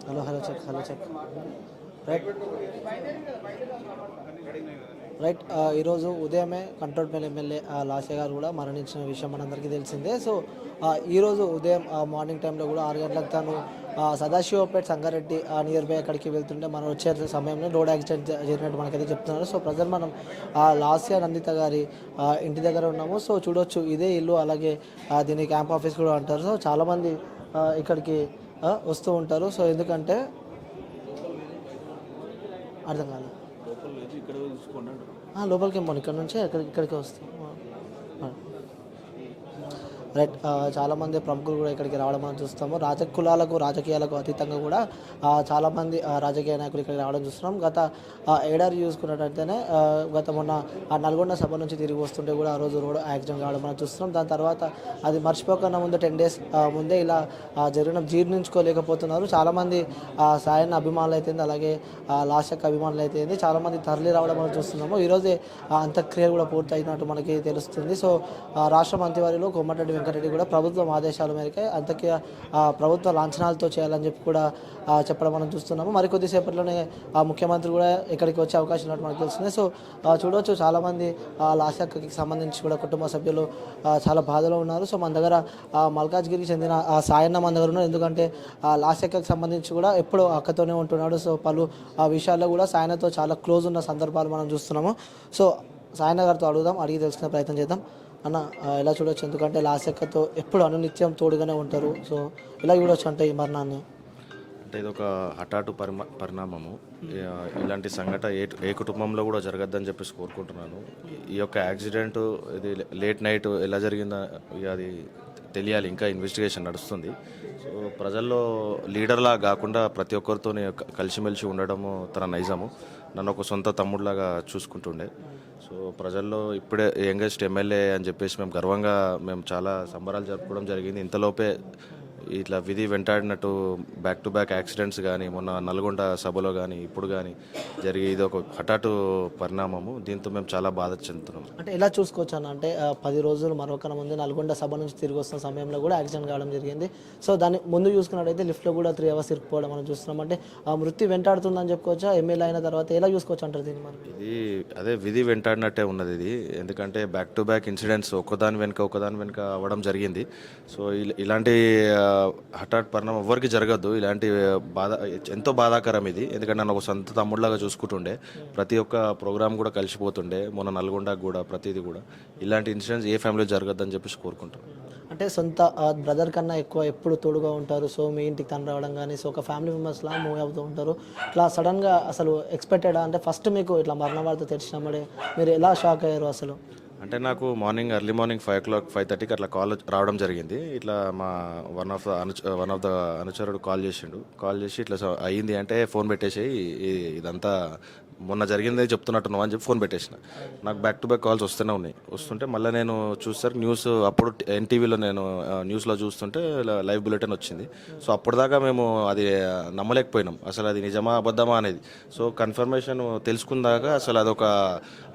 Hello check right right ఈరోజు ఉదయమే కంట్రోల్పల్లి MLA Lasya గారు కూడా మరణించిన విషయం మనందరికీ తెలిసిందే. సో ఈరోజు ఉదయం మార్నింగ్ టైంలో కూడా 6 గంటలకు తను సదాశివపేట సంగారెడ్డి నియర్ బై అక్కడికి వెళ్తుంటే మనం వచ్చే సమయంలో రోడ్ యాక్సిడెంట్ జరిగినట్టు మనకైతే చెప్తున్నారు. సో ప్రజలు మనం లాస్య నందిత గారి ఇంటి దగ్గర ఉన్నాము. సో చూడొచ్చు ఇదే ఇల్లు, అలాగే దీన్ని క్యాంప్ ఆఫీస్ కూడా అంటారు. సో చాలామంది ఇక్కడికి వస్తూ ఉంటారు. సో ఎందుకంటే అర్థం కాదు, లోపలికి ఏమో ఇక్కడ నుంచి ఇక్కడికి వస్తాం. రైట్, చాలామంది ప్రముఖులు కూడా ఇక్కడికి రావడం మనం చూస్తాము. కులాలకు రాజకీయాలకు అతీతంగా కూడా చాలామంది రాజకీయ నాయకులు ఇక్కడికి రావడం చూస్తున్నాం. గత ఏడాది చూసుకున్నట్టయితేనే మొన్న నల్గొండ సభ నుంచి తిరిగి వస్తుంటే కూడా ఆ రోజు రోడ్ యాక్సిడెంట్ కావడం మనం చూస్తున్నాం. దాని తర్వాత అది మర్చిపోకుండా ముందు 10 days ముందే ఇలా జరిగిన జీర్ణించుకోలేకపోతున్నారు. చాలామంది సాయన్న అభిమానులు అయితే, అలాగే లాస్యక్ అభిమానులు అయితే చాలామంది తరలి రావడం మనం చూస్తున్నాము. ఈరోజే అంత్యక్రియలు కూడా పూర్తయినట్టు మనకి తెలుస్తుంది. సో రాష్ట్ర మంత్రివర్యులు కోమటిరెడ్డి వెంకటరెడ్డి కూడా ప్రభుత్వం ఆదేశాల మేరకు అంతకే ప్రభుత్వ లాంఛనాలతో చేయాలని చెప్పి కూడా చెప్పడం మనం చూస్తున్నాము. మరికొద్దిసేపట్లోనే ముఖ్యమంత్రి కూడా ఇక్కడికి వచ్చే అవకాశం ఉన్నట్టు మనకు తెలుస్తుంది. సో చూడవచ్చు చాలామంది లాస్యక్కి సంబంధించి కూడా కుటుంబ సభ్యులు చాలా బాధలో ఉన్నారు. సో మన దగ్గర మల్కాజ్గిరికి చెందిన సాయన్న మన దగ్గర ఉన్నారు. ఎందుకంటే లాస్యక్కి సంబంధించి కూడా ఎప్పుడూ అక్కతోనే ఉంటున్నాడు. సో పలు విషయాల్లో కూడా సాయన్నతో చాలా క్లోజ్ ఉన్న సందర్భాలు మనం చూస్తున్నాము. సో సాయన్న గారితో అడిగి తెలుసుకునే ప్రయత్నం చేద్దాం. అన్న ఎలా చూడొచ్చు, ఎందుకంటే లాస్యక్కతో ఎప్పుడు అనునిత్యం తోడుగానే ఉంటారు. సో ఎలా చూడొచ్చు అంటే ఈ మరణాన్ని? అంటే ఇది ఒక హఠాటు పరిణామము. ఇలాంటి సంఘటన ఏ కుటుంబంలో కూడా జరగద్దని చెప్పేసి కోరుకుంటున్నాను. ఈ యొక్క యాక్సిడెంట్ ఇది లేట్ నైట్ ఎలా జరిగిందో అది తెలియాలి, ఇంకా ఇన్వెస్టిగేషన్ నడుస్తుంది. సో ప్రజల్లో లీడర్లా కాకుండా ప్రతి ఒక్కరితో కలిసిమెలిసి ఉండడము తన నైజము. నన్ను ఒక సొంత తమ్ముడిలాగా చూసుకుంటుండే. సో ప్రజల్లో ఇప్పుడే యంగెస్ట్ ఎమ్మెల్యే అని చెప్పేసి మేము చాలా సంబరాలు జరుపుకోవడం జరిగింది. ఇంతలోపే ఇట్లా విధి వెంటాడినట్టు బ్యాక్ టు బ్యాక్ యాక్సిడెంట్స్ కానీ, మొన్న నల్గొండ సభలో కానీ ఇప్పుడు కానీ జరిగి ఇది ఒక హఠాటు పరిణామము. దీంతో మేము చాలా బాధ చెందుతున్నాం. అంటే ఎలా చూసుకోవచ్చు అన్న, అంటే 10 రోజులు మరొకన ముందు నల్గొండ సభ నుంచి తిరిగి వస్తున్న సమయంలో కూడా యాక్సిడెంట్ కావడం జరిగింది. సో దాన్ని ముందు చూసుకున్నట్టయితే లిఫ్ట్లో కూడా 3 hours ఇరుక్కుపోవడం మనం చూస్తున్నాం. అంటే మృత్యు వెంటాడుతుందని చెప్పుకోవచ్చా? ఎమ్మెల్యే అయిన తర్వాత ఎలా చూసుకోవచ్చు అంటారు దీన్ని? మనం ఇది అదే విధి వెంటాడినట్టే ఉన్నది ఇది. ఎందుకంటే బ్యాక్ టు బ్యాక్ ఇన్సిడెంట్స్ ఒకదాని వెనుక అవ్వడం జరిగింది. సో ఇలాంటి హఠాత్ పరిణామం ఎవరికి జరగద్దు. ఇలాంటి ఎంతో బాధాకరం ఇది. ఎందుకంటే నన్ను ఒక సొంత తమ్ముడిలాగా చూసుకుంటుండే, ప్రతి ఒక్క ప్రోగ్రామ్ కూడా కలిసిపోతుండే. మొన్న నల్గొండకు కూడా ప్రతిదీ కూడా ఇలాంటి ఇన్సిడెంట్స్ ఏ ఫ్యామిలీలో జరగద్దని చెప్పేసి కోరుకుంటాం. అంటే సొంత బ్రదర్ కన్నా ఎక్కువ ఎప్పుడు తోడుగా ఉంటారు. సో మీ ఇంటికి తను రావడం కానీ, సో ఒక ఫ్యామిలీ మెంబర్స్లా మూవ్ అవుతూ ఉంటారు. ఇట్లా సడన్గా అసలు ఎక్స్పెక్టెడ్ అంటే ఫస్ట్ మీకు ఇట్లా మరణ వార్త తెలిసినప్పుడే మీరు ఎలా షాక్ అయ్యారు అసలు? అంటే నాకు ఎర్లీ మార్నింగ్ 5 o'clock 5:30కి అట్లా కాల్ రావడం జరిగింది. ఇట్లా మా వన్ ఆఫ్ ద అనుచరుడు కాల్ చేసి ఇట్లా అయ్యింది అంటే ఫోన్ పెట్టేసి ఇదంతా మొన్న జరిగిందే చెప్తున్నట్టున్నావు అని చెప్పి ఫోన్ పెట్టేసిన. నాకు బ్యాక్ టు బ్యాక్ కాల్స్ వస్తుంటే మళ్ళీ నేను చూసేసరికి న్యూస్ అప్పుడు ఎన్టీవీలో నేను న్యూస్లో చూస్తుంటే లైవ్ బులెటిన్ వచ్చింది. సో అప్పటిదాకా మేము అది నమ్మలేకపోయినాం, అసలు అది నిజమా అబద్ధమా అనేది. సో కన్ఫర్మేషన్ తెలుసుకుందాక అసలు అదొక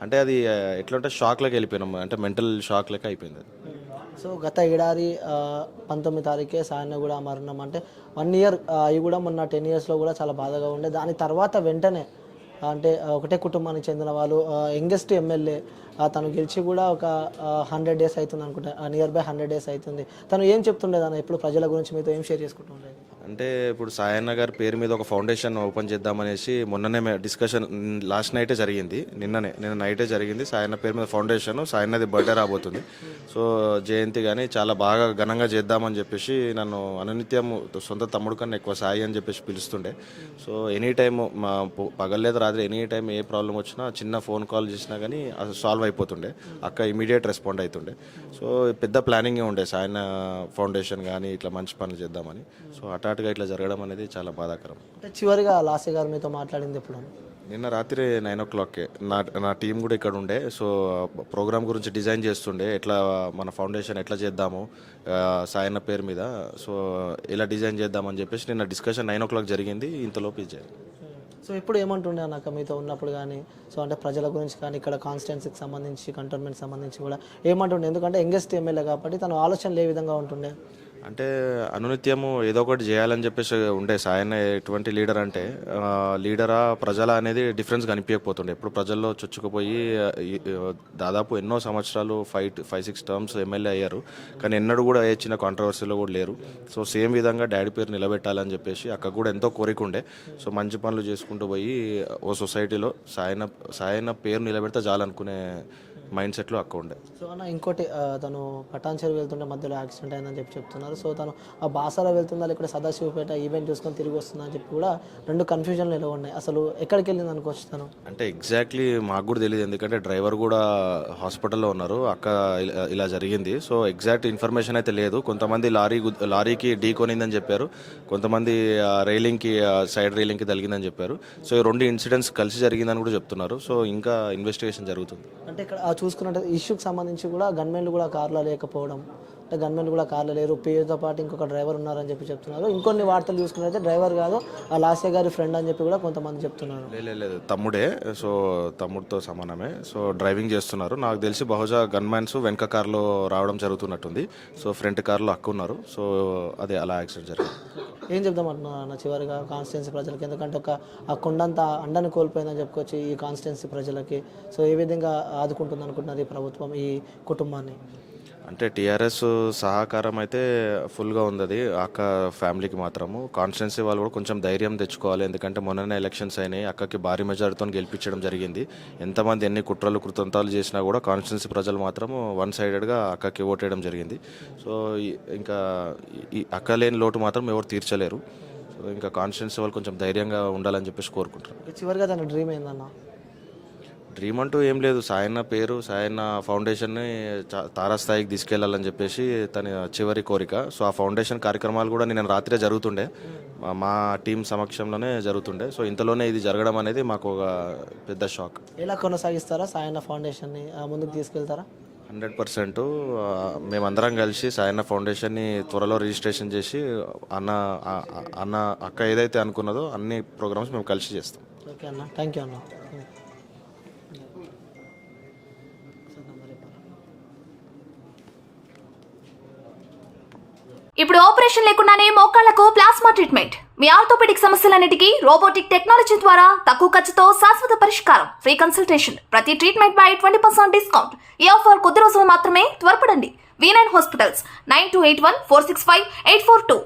అంటే అది ఎట్లా అంటే షాక్లోకి వెళ్ళిపోయినాం, అంటే మెంటల్ షాక్ లెక్క అయిపోయింది. సో గత ఏడాది 19వ తారీఖే సాయన్న కూడా మరణం. అంటే 1 year అవి కూడా మొన్న 10 yearsలో కూడా చాలా బాధగా ఉండే. దాని తర్వాత వెంటనే అంటే ఒకటే కుటుంబానికి చెందిన వాళ్ళు యంగెస్ట్ ఎమ్మెల్యే తను గెలిచి కూడా ఒక 100 days అవుతుంది అనుకుంటా, నియర్ బై 100 days అవుతుంది. తను ఏం చెప్తుండేది అన్న, ఎప్పుడు ప్రజల గురించి మీతో ఏం షేర్ చేసుకుంటుండేది? అంటే ఇప్పుడు సాయన్న గారి పేరు మీద ఒక ఫౌండేషన్ ఓపెన్ చేద్దామనేసి మొన్ననే డిస్కషన్ లాస్ట్ నైటే జరిగింది. నిన్న నైటే జరిగింది. సాయన్న పేరు మీద ఫౌండేషన్, సాయన్నది బర్త్డే రాబోతుంది. సో జయంతి కానీ చాలా బాగా ఘనంగా చేద్దామని చెప్పేసి నన్ను అనునిత్యం సొంత తమ్ముడు కన్నా ఎక్కువ సాయి అని చెప్పేసి పిలుస్తుండే. సో ఎనీ టైమ్ మా పగలేదు రాత్రి ఎనీ టైం ఏ ప్రాబ్లం వచ్చినా చిన్న ఫోన్ కాల్ చేసినా కానీ అది సాల్వ్ అయిపోతుండే. అక్క ఇమీడియట్ రెస్పాండ్ అవుతుండే. సో పెద్ద ప్లానింగే ఉండే సాయన్న ఫౌండేషన్ కానీ ఇట్లా మంచి పనులు చేద్దామని. సో హఠాత్తుగా ఇట్లా జరగడం అనేది చాలా బాధాకరం. అంటే చివరిగా లాస్య గారు మీతో మాట్లాడింది ఎప్పుడు? నిన్న రాత్రి 9 o'clockకే నా టీం కూడా ఇక్కడ ఉండే. సో ప్రోగ్రామ్ గురించి డిజైన్ చేస్తుండే, ఎట్లా మన ఫౌండేషన్ ఎట్లా చేద్దాము సాయన్న పేరు మీద, సో ఎలా డిజైన్ చేద్దామని చెప్పేసి నిన్న డిస్కషన్ 9 o'clock జరిగింది. ఇంతలోపు ఇది. సో ఇప్పుడు ఏమంటుండే నాకు మీతో ఉన్నప్పుడు కానీ, సో అంటే ప్రజల గురించి కానీ, ఇక్కడ కాన్స్టిట్యున్సీకి సంబంధించి కంటోన్మెంట్ సంబంధించి కూడా ఏమంటుండే? ఎందుకంటే యంగెస్ట్ ఎమ్మెల్యే కాబట్టి తన ఆలోచనలు ఏ విధంగా ఉంటుండే? అంటే అనునిత్యము ఏదో ఒకటి చేయాలని చెప్పేసి ఉండే సాయన్న ఎటువంటి లీడర్ అంటే లీడరా ప్రజల అనేది డిఫరెన్స్ కనిపించకపోతుండే. ఎప్పుడు ప్రజల్లో చొచ్చుకుపోయి దాదాపు ఎన్నో సంవత్సరాలు 5-6 టర్మ్స్ ఎమ్మెల్యే అయ్యారు, కానీ ఎన్నడూ కూడా ఏ చిన్న కాంట్రవర్సీలో కూడా లేరు. సో సేమ్ విధంగా డాడీ పేరు నిలబెట్టాలని చెప్పేసి అక్కడ కూడా ఎంతో కోరిక ఉండే. సో మంచి పనులు చేసుకుంటూ పోయి ఓ సొసైటీలో సాయన్న పేరు నిలబెడితే చాలనుకునే మైండ్ సెట్లో అక్క ఉండే. సో అన్న ఇంకోటి తను పటాన్చెరు వెళ్తుంటే మధ్యలో యాక్సిడెంట్ అయిందని చెప్పి చెప్తున్నారు. సో తను ఆ బాసాలో వెళ్తుందా ఇక్కడ సదాశివపేట ఈవెంట్ చూసుకొని తిరిగి వస్తుందని చెప్పి కూడా రెండు కన్ఫ్యూజన్లు ఎలా ఉన్నాయి. అసలు ఎక్కడికి వెళ్ళింది అనుకోవచ్చు తను? అంటే ఎగ్జాక్ట్లీ మాకు కూడా తెలియదు, ఎందుకంటే డ్రైవర్ కూడా హాస్పిటల్లో ఉన్నారు. అక్క ఇలా జరిగింది. సో ఎగ్జాక్ట్ ఇన్ఫర్మేషన్ అయితే లేదు. కొంతమంది లారీకి ఢీ కొనిందని చెప్పారు, కొంతమంది రైలింగ్కి సైడ్ రైలింగ్కి తగిలిందని చెప్పారు. సో ఈ రెండు ఇన్సిడెంట్స్ కలిసి జరిగిందని కూడా చెప్తున్నారు. సో ఇంకా ఇన్వెస్టిగేషన్ జరుగుతుంది. అంటే ఇక్కడ చూసుకున్నట్టు ఇష్యూకి సంబంధించి కూడా గన్మెన్లు కూడా కార్లో లేకపోవడం, అంటే గన్మెన్లు కూడా కార్లో లేరు, పేరుతో పాటు ఇంకొక డ్రైవర్ ఉన్నారని చెప్పి చెప్తున్నారు. ఇంకొన్ని వార్తలు చూసుకున్నట్లయితే డ్రైవర్ కాదు ఆ లాస్య గారి ఫ్రెండ్ అని చెప్పి కూడా కొంతమంది చెప్తున్నారు. లేదు తమ్ముడే, సో తమ్ముడితో సమానమే. సో డ్రైవింగ్ చేస్తున్నారు. నాకు తెలిసి బహుశా గన్మ్యాన్స్ వెనక కార్లో రావడం జరుగుతున్నట్టుంది. సో ఫ్రంట్ కార్లో అక్క ఉన్నారు. సో అదే అలా యాక్సిడెంట్ జరిగింది. ఏం చెప్దాం అంటున్నారు అన్న చివరిగా కాన్స్టిట్యున్సీ ప్రజలకి? ఎందుకంటే ఆ కొండంత అండని కోల్పోయిందని చెప్పుకోవచ్చు ఈ కాన్స్టిట్యున్సీ ప్రజలకి. సో ఏ విధంగా ఆదుకుంటుంది అనుకుంటున్నారు ఈ ప్రభుత్వం ఈ కుటుంబాన్ని? అంటే టీఆర్ఎస్ సహకారం అయితే ఫుల్గా ఉంది అక్క ఫ్యామిలీకి మాత్రము. కాన్స్టిట్యున్సీ వాళ్ళు కూడా కొంచెం ధైర్యం తెచ్చుకోవాలి, ఎందుకంటే మొన్ననే ఎలక్షన్స్ అయినాయి, అక్కకి భారీ మెజారిటీతో గెలిపించడం జరిగింది. ఎంతమంది ఎన్ని కుట్రలు కృతంతాలు చేసినా కూడా కాన్స్టిట్యున్సీ ప్రజలు మాత్రము వన్ సైడెడ్గా అక్కకి ఓటేయడం జరిగింది. సో ఇంకా ఈ అక్క లేని లోటు మాత్రం ఎవరు తీర్చలేరు. సో ఇంకా కాన్స్టిట్యున్సీ వాళ్ళు కొంచెం ధైర్యంగా ఉండాలని చెప్పేసి కోరుకుంటారు. చివరిగా తన డ్రీమ్ ఏందన్న? డ్రీమ్ అంటూ ఏం లేదు. సాయన్న పేరు, సాయన్న ఫౌండేషన్ని తారాస్థాయికి తీసుకెళ్లాలని చెప్పేసి తన చివరి కోరిక. సో ఆ ఫౌండేషన్ కార్యక్రమాలు కూడా నేను రాత్రే జరుగుతుండే, మా టీం సమక్షంలోనే జరుగుతుండే. సో ఇంతలోనే ఇది జరగడం అనేది మాకు ఒక పెద్ద షాక్. ఎలా కొనసాగిస్తారా సాయన్న ఫౌండేషన్ని? ముందుకు తీసుకెళ్తారా? 100% మేమందరం కలిసి సాయన్న ఫౌండేషన్ని త్వరలో రిజిస్ట్రేషన్ చేసి అన్న అక్క ఏదైతే అనుకున్నదో అన్ని ప్రోగ్రామ్స్ మేము కలిసి చేస్తాం. ఓకే అన్న, థ్యాంక్ యూ అన్న. ఇప్పుడు ఆపరేషన్ లేకుండానే మోకాళ్లకు ప్లాస్మా ట్రీట్మెంట్. మీ ఆర్థోపెడిక్ సమస్యలన్నిటికీ రోబోటిక్ టెక్నాలజీ ద్వారా తక్కువ ఖర్చుతో శాశ్వత పరిష్కారం. Free consultation. ప్రతి ట్రీట్మెంట్ పై 20% డిస్కౌంట్. ఈ ఆఫర్ కొద్ది రోజులు మాత్రమే. త్వరపడండి. V9 hospitals 9281465842.